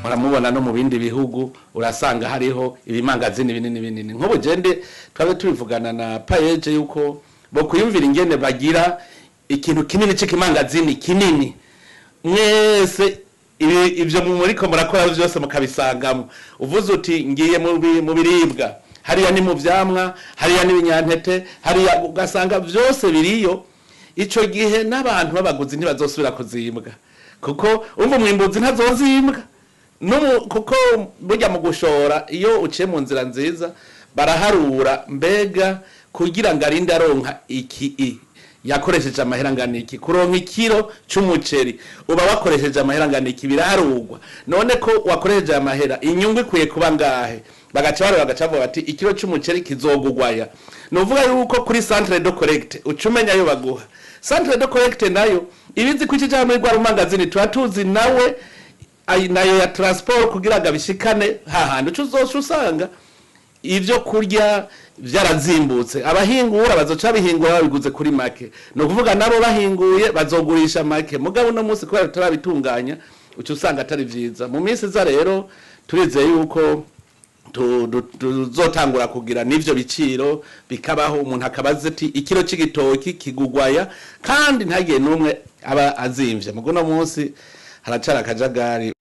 muramubona no mu bindi bihugu urasanga hariho ibimangazini binini nk'ubugende twabe tubivugana na payeje yuko bo kuyumvira ingene bagira ikintu kinini c'ikimangazini kinini mwese ivyo muriko murakora byose mukabisangamo uvuze uti ngiye mu biribwa hariya ni mu vyamwa hariya ni binyantete hariya ugasanga byose biriyo ico gihe n'abantu babaguzi ntibazosubira kuzimbwa kuko umva mwimbuzi ntazozimbwa kuko burya mu gushora iyo uciye mu nzira nziza baraharura mbega kugira ngo arinde aronka iki yakoresheje amahera ngana iki kuronka ikiro c'umuceri uba wakoresheje amahera ngana iki biraharugwa none ko wakoresheje amahera inyungu ikwiye kuba ngahe bagaca bati ikiro c'umuceri kizogugwaya novuga yuko kuri centre de collecte ucumenya yo baguha centre de collecte nayo ibizi kwiki cyangwa muri gwa rumangazini twatuzi nawe nayo ya transport kugira ngo bishikane hahandi usanga ivyo kurya vyarazimbutse abahingura bazoca bihingura babiguze kuri make no kuvuga nabo bahinguye bazogurisha make mugabo no munsi kubera turabitunganya usanga atari vyiza mu minsi za rero turizeye yuko tuzotangura kugira n'ivyo biciro bikabaho umuntu akabaze ati ikiro c'igitoki kigugwaya kandi ntagiye numwe aba azimvye mugo no munsi haracara akajagari